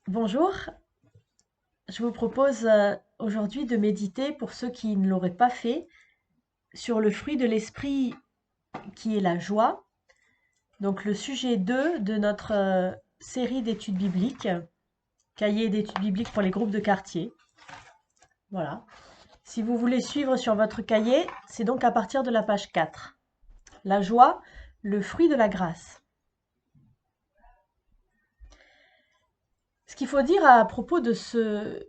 Bonjour, je vous propose aujourd'hui de méditer, pour ceux qui ne l'auraient pas fait, sur le fruit de l'esprit qui est la joie. Donc le sujet 2 de notre série d'études bibliques, cahier d'études bibliques pour les groupes de quartier. Voilà. Si vous voulez suivre sur votre cahier, c'est donc à partir de la page 4. La joie, le fruit de la grâce. Ce qu'il faut dire à propos de ce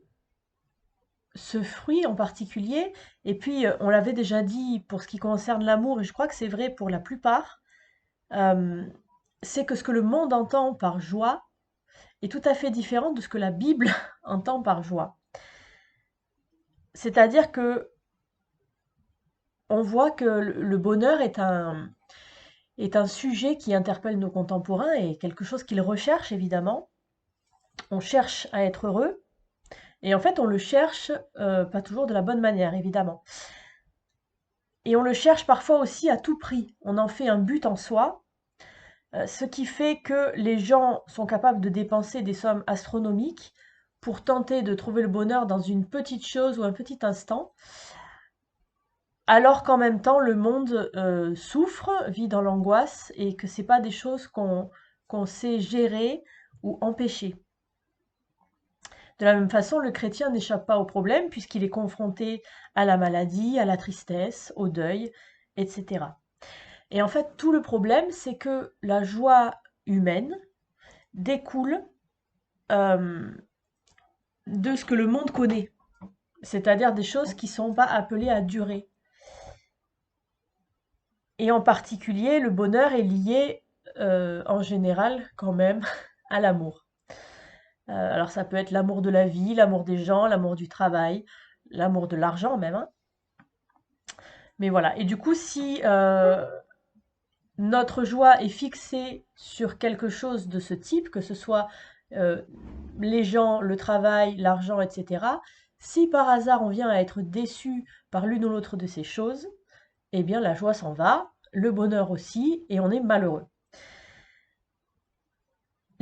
fruit en particulier, et puis on l'avait déjà dit pour ce qui concerne l'amour, et je crois que c'est vrai pour la plupart, euh, c'est que ce que le monde entend par joie est tout à fait différent de ce que la Bible entend par joie. C'est-à-dire que on voit que le bonheur est un sujet qui interpelle nos contemporains et quelque chose qu'ils recherchent évidemment. On cherche à être heureux, et en fait on le cherche pas toujours de la bonne manière évidemment. Et on le cherche parfois aussi à tout prix. On en fait un but en soi, ce qui fait que les gens sont capables de dépenser des sommes astronomiques pour tenter de trouver le bonheur dans une petite chose ou un petit instant, alors qu'en même temps le monde souffre, vit dans l'angoisse et que c'est pas des choses qu'on sait gérer ou empêcher. De la même façon, le chrétien n'échappe pas au problème puisqu'il est confronté à la maladie, à la tristesse, au deuil, etc. Et en fait, tout le problème, c'est que la joie humaine découle euh, de ce que le monde connaît, c'est-à-dire des choses qui ne sont pas appelées à durer. Et en particulier, le bonheur est lié en général quand même à l'amour. Alors ça peut être l'amour de la vie, l'amour des gens, l'amour du travail, l'amour de l'argent même, hein. Mais voilà. Et du coup, si notre joie est fixée sur quelque chose de ce type, que ce soit euh, les gens, le travail, l'argent, etc., si par hasard on vient à être déçu par l'une ou l'autre de ces choses, eh bien la joie s'en va, le bonheur aussi, et on est malheureux.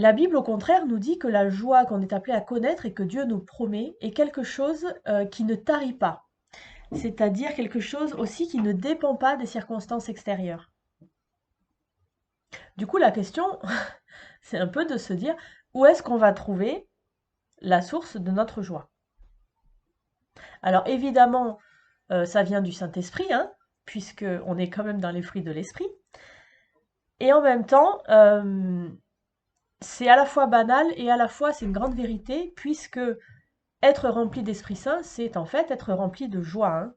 La Bible, au contraire, nous dit que la joie qu'on est appelé à connaître et que Dieu nous promet est quelque chose qui ne tarit pas, c'est-à-dire quelque chose aussi qui ne dépend pas des circonstances extérieures. Du coup, la question, c'est un peu de se dire où est-ce qu'on va trouver la source de notre joie. Alors évidemment, ça vient du Saint-Esprit, hein, puisqu'on est quand même dans les fruits de l'esprit. Et en même temps, c'est à la fois banal et à la fois c'est une grande vérité, puisque être rempli d'Esprit Saint, c'est en fait être rempli de joie, hein.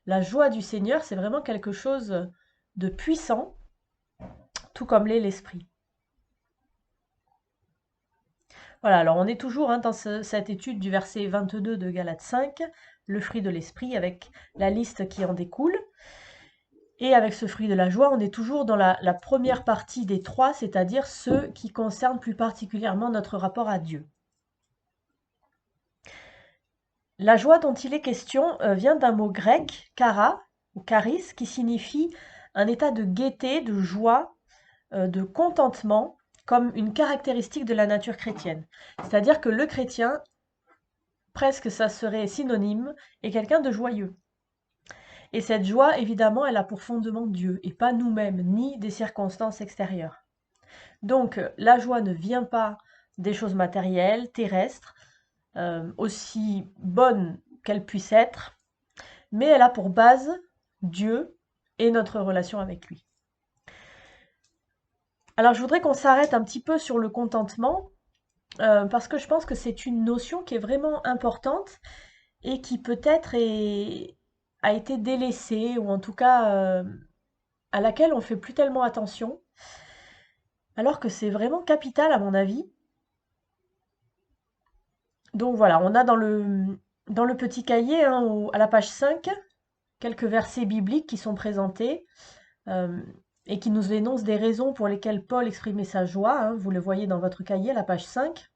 La joie du Seigneur, c'est vraiment quelque chose de puissant, tout comme l'est l'Esprit. Voilà, alors on est toujours hein, dans cette étude du verset 22 de Galates 5, le fruit de l'Esprit, avec la liste qui en découle. Et avec ce fruit de la joie, on est toujours dans la première partie des trois, c'est-à-dire ceux qui concernent plus particulièrement notre rapport à Dieu. La joie dont il est question vient d'un mot grec, chara, ou charis, qui signifie un état de gaieté, de joie, de contentement, comme une caractéristique de la nature chrétienne. C'est-à-dire que le chrétien, presque ça serait synonyme, est quelqu'un de joyeux. Et cette joie, évidemment, elle a pour fondement Dieu, et pas nous-mêmes, ni des circonstances extérieures. Donc, la joie ne vient pas des choses matérielles, terrestres, aussi bonnes qu'elles puissent être, mais elle a pour base Dieu et notre relation avec lui. Alors, je voudrais qu'on s'arrête un petit peu sur le contentement, parce que je pense que c'est une notion qui est vraiment importante et qui peut-être a été délaissée, ou en tout cas à laquelle on fait plus tellement attention, alors que c'est vraiment capital à mon avis. Donc voilà, on a dans le petit cahier, hein, à la page 5, quelques versets bibliques qui sont présentés euh, et qui nous énoncent des raisons pour lesquelles Paul exprimait sa joie, hein, vous le voyez dans votre cahier, à la page 5,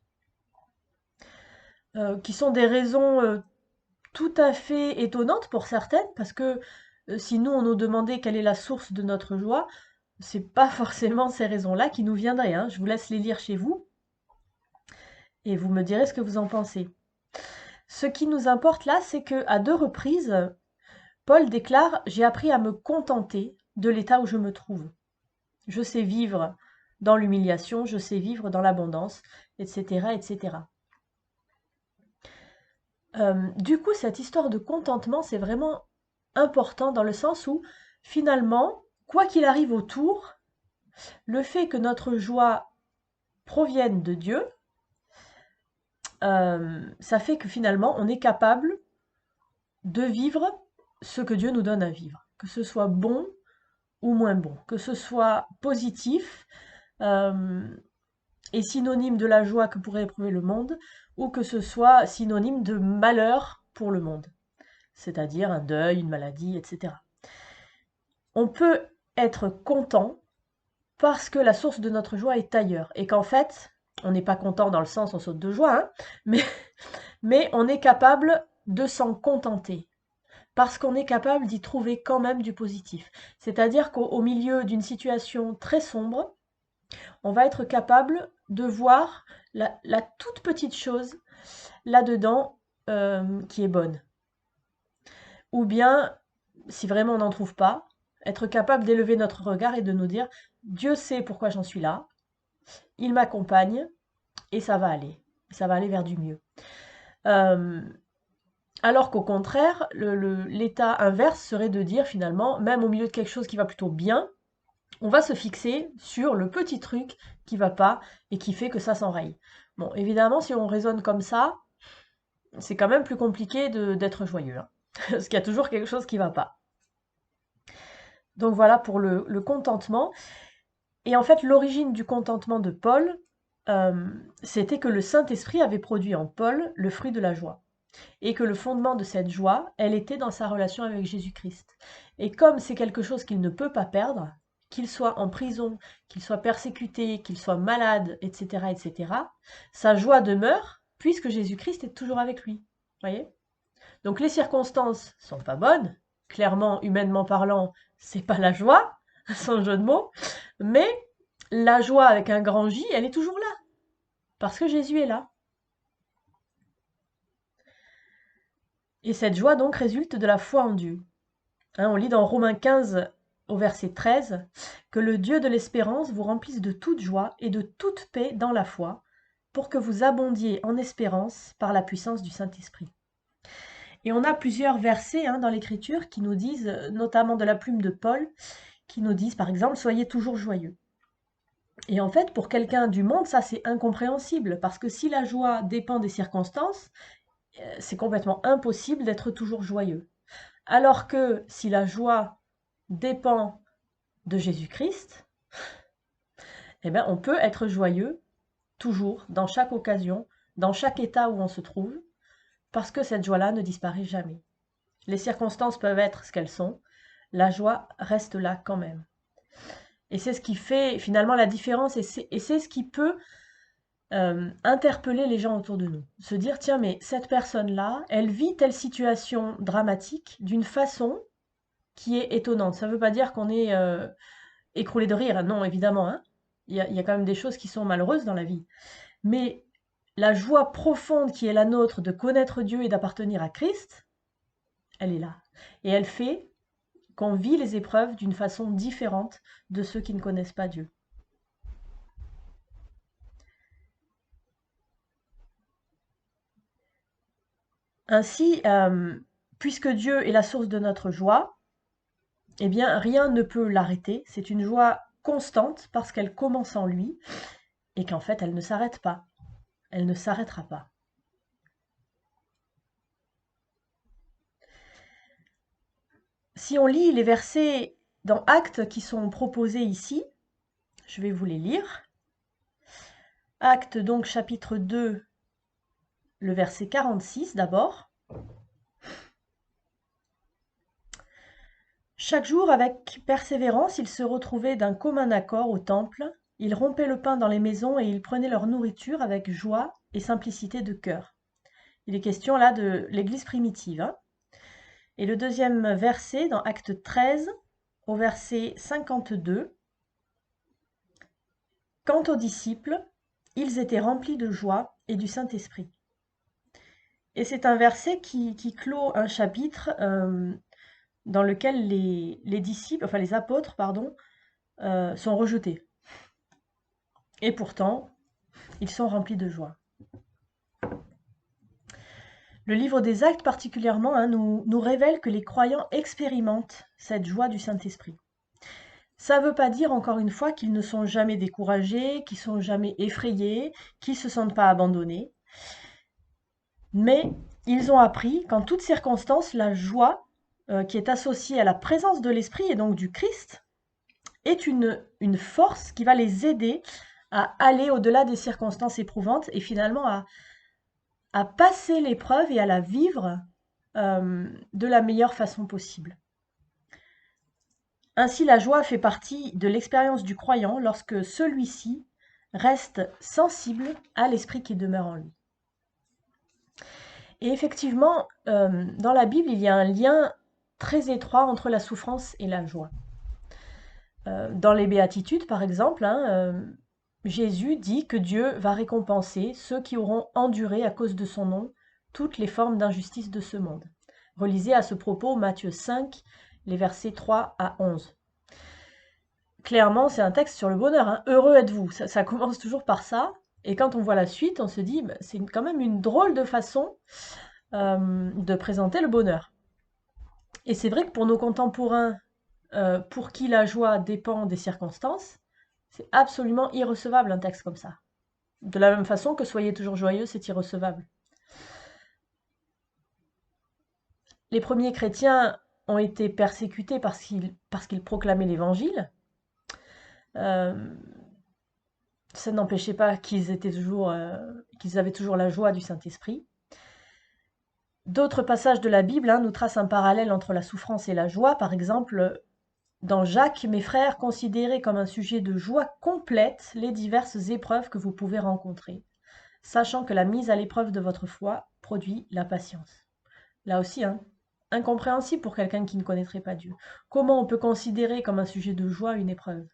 qui sont des raisons tout à fait étonnantes pour certaines, parce que si nous on nous demandait quelle est la source de notre joie, c'est pas forcément ces raisons-là qui nous viendraient, hein. Je vous laisse les lire chez vous. Et vous me direz ce que vous en pensez. Ce qui nous importe là, c'est que à 2 reprises, Paul déclare: «J'ai appris à me contenter de l'état où je me trouve. Je sais vivre dans l'humiliation, je sais vivre dans l'abondance, etc., etc.» Du coup, cette histoire de contentement, c'est vraiment important dans le sens où, finalement, quoi qu'il arrive autour, le fait que notre joie provienne de Dieu, ça fait que finalement, on est capable de vivre ce que Dieu nous donne à vivre. Que ce soit bon ou moins bon, que ce soit positif et synonyme de la joie que pourrait éprouver le monde, ou que ce soit synonyme de malheur pour le monde, c'est-à-dire un deuil, une maladie, etc. On peut être content parce que la source de notre joie est ailleurs, et qu'en fait, on n'est pas content dans le sens on saute de joie, hein, mais on est capable de s'en contenter, parce qu'on est capable d'y trouver quand même du positif. C'est-à-dire qu'au milieu d'une situation très sombre, on va être capable de voir la toute petite chose là-dedans qui est bonne. Ou bien, si vraiment on n'en trouve pas, être capable d'élever notre regard et de nous dire: Dieu sait pourquoi j'en suis là, il m'accompagne et ça va aller. Ça va aller vers du mieux. Alors qu'au contraire, l'état inverse serait de dire finalement, même au milieu de quelque chose qui va plutôt bien, on va se fixer sur le petit truc qui va pas et qui fait que ça s'enraye. Bon, évidemment, si on raisonne comme ça, c'est quand même plus compliqué d'être joyeux, hein, parce qu'il y a toujours quelque chose qui va pas. Donc voilà pour le contentement. Et en fait, l'origine du contentement de Paul, c'était que le Saint-Esprit avait produit en Paul le fruit de la joie. Et que le fondement de cette joie, elle était dans sa relation avec Jésus-Christ. Et comme c'est quelque chose qu'il ne peut pas perdre, qu'il soit en prison, qu'il soit persécuté, qu'il soit malade, etc., etc., sa joie demeure puisque Jésus-Christ est toujours avec lui. Voyez? Donc les circonstances sont pas bonnes, clairement, humainement parlant, c'est pas la joie, sans jeu de mots, mais la joie avec un grand J, elle est toujours là, parce que Jésus est là. Et cette joie donc résulte de la foi en Dieu. Hein, on lit dans Romains 15 au verset 13 que le Dieu de l'espérance vous remplisse de toute joie et de toute paix dans la foi, pour que vous abondiez en espérance par la puissance du Saint-Esprit. Et on a plusieurs versets dans l'Écriture qui nous disent, notamment de la plume de Paul, qui nous disent par exemple: soyez toujours joyeux. Et en fait, pour quelqu'un du monde, ça c'est incompréhensible, parce que si la joie dépend des circonstances, c'est complètement impossible d'être toujours joyeux. Alors que si la joie dépend de Jésus-Christ, eh bien, on peut être joyeux toujours, dans chaque occasion, dans chaque état où on se trouve, parce que cette joie-là ne disparaît jamais. Les circonstances peuvent être ce qu'elles sont, la joie reste là quand même. Et c'est ce qui fait finalement la différence, et c'est ce qui peut interpeller les gens autour de nous. Se dire, tiens, mais cette personne-là, elle vit telle situation dramatique d'une façon qui est étonnante. Ça ne veut pas dire qu'on est écroulé de rire, non, évidemment, hein. Il y a quand même des choses qui sont malheureuses dans la vie. Mais la joie profonde qui est la nôtre de connaître Dieu et d'appartenir à Christ, elle est là. Et elle fait qu'on vit les épreuves d'une façon différente de ceux qui ne connaissent pas Dieu. Ainsi, puisque Dieu est la source de notre joie, eh bien, rien ne peut l'arrêter. C'est une joie constante parce qu'elle commence en lui et qu'en fait, elle ne s'arrête pas. Elle ne s'arrêtera pas. Si on lit les versets dans Actes qui sont proposés ici, je vais vous les lire. Actes donc chapitre 2, le verset 46 d'abord. Chaque jour, avec persévérance, ils se retrouvaient d'un commun accord au temple. Ils rompaient le pain dans les maisons et ils prenaient leur nourriture avec joie et simplicité de cœur. Il est question là de l'église primitive. Hein. Et le deuxième verset, dans Acte 13, au verset 52. Quant aux disciples, ils étaient remplis de joie et du Saint-Esprit. Et c'est un verset qui clôt un chapitre dans lequel les disciples, enfin les apôtres, pardon, sont rejetés. Et pourtant, ils sont remplis de joie. Le livre des Actes particulièrement nous révèle que les croyants expérimentent cette joie du Saint-Esprit. Ça ne veut pas dire, encore une fois, qu'ils ne sont jamais découragés, qu'ils sont jamais effrayés, qu'ils ne se sentent pas abandonnés. Mais ils ont appris qu'en toutes circonstances, la joie qui est associée à la présence de l'Esprit et donc du Christ est une force qui va les aider à aller au-delà des circonstances éprouvantes et finalement à passer l'épreuve et à la vivre de la meilleure façon possible. Ainsi, la joie fait partie de l'expérience du croyant lorsque celui-ci reste sensible à l'esprit qui demeure en lui. Et effectivement, dans la Bible, il y a un lien très étroit entre la souffrance et la joie. Dans les béatitudes, par exemple, Jésus dit que Dieu va récompenser ceux qui auront enduré à cause de son nom toutes les formes d'injustice de ce monde. Relisez à ce propos Matthieu 5, les versets 3 à 11. Clairement, c'est un texte sur le bonheur. Heureux êtes-vous. Ça commence toujours par ça. Et quand on voit la suite, on se dit, c'est quand même une drôle de façon de présenter le bonheur. Et c'est vrai que pour nos contemporains, pour qui la joie dépend des circonstances, c'est absolument irrecevable un texte comme ça. De la même façon que soyez toujours joyeux, c'est irrecevable. Les premiers chrétiens ont été persécutés parce qu'ils proclamaient l'évangile. Ça n'empêchait pas qu'ils avaient toujours la joie du Saint-Esprit. D'autres passages de la Bible nous tracent un parallèle entre la souffrance et la joie. Par exemple, dans Jacques, mes frères, considérez comme un sujet de joie complète les diverses épreuves que vous pouvez rencontrer, sachant que la mise à l'épreuve de votre foi produit la patience. Là aussi, incompréhensible pour quelqu'un qui ne connaîtrait pas Dieu. Comment on peut considérer comme un sujet de joie une épreuve?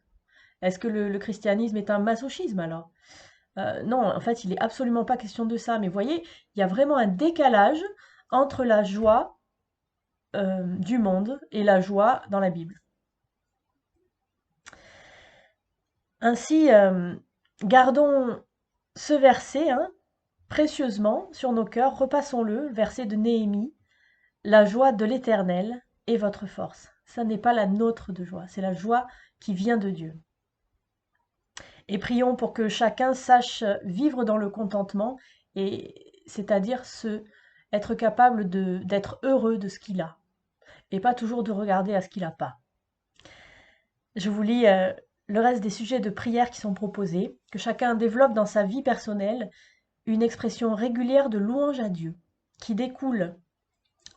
Est-ce que le christianisme est un masochisme alors? Non, en fait, il n'est absolument pas question de ça. Mais vous voyez, il y a vraiment un décalage entre la joie du monde et la joie dans la Bible. Ainsi, gardons ce verset précieusement sur nos cœurs, repassons-le, verset de Néhémie, la joie de l'Éternel est votre force. Ça n'est pas la nôtre de joie, c'est la joie qui vient de Dieu. Et prions pour que chacun sache vivre dans le contentement, et c'est-à-dire être capable d'être heureux de ce qu'il a, et pas toujours de regarder à ce qu'il n'a pas. Je vous lis le reste des sujets de prière qui sont proposés, que chacun développe dans sa vie personnelle une expression régulière de louange à Dieu, qui découle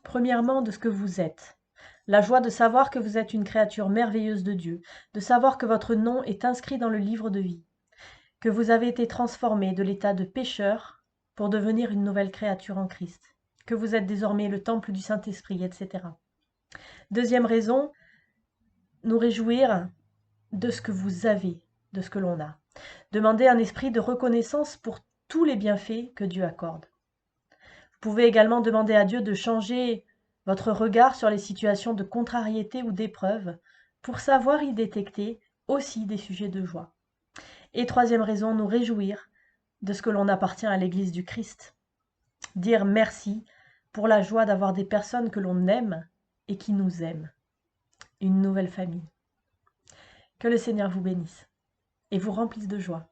premièrement de ce que vous êtes. La joie de savoir que vous êtes une créature merveilleuse de Dieu, de savoir que votre nom est inscrit dans le livre de vie, que vous avez été transformé de l'état de pécheur pour devenir une nouvelle créature en Christ, que vous êtes désormais le temple du Saint-Esprit, etc. Deuxième raison, nous réjouir de ce que vous avez, de ce que l'on a. Demandez un esprit de reconnaissance pour tous les bienfaits que Dieu accorde. Vous pouvez également demander à Dieu de changer votre regard sur les situations de contrariété ou d'épreuve pour savoir y détecter aussi des sujets de joie. Et troisième raison, nous réjouir de ce que l'on appartient à l'Église du Christ. Dire merci pour la joie d'avoir des personnes que l'on aime et qui nous aiment. Une nouvelle famille. Que le Seigneur vous bénisse et vous remplisse de joie.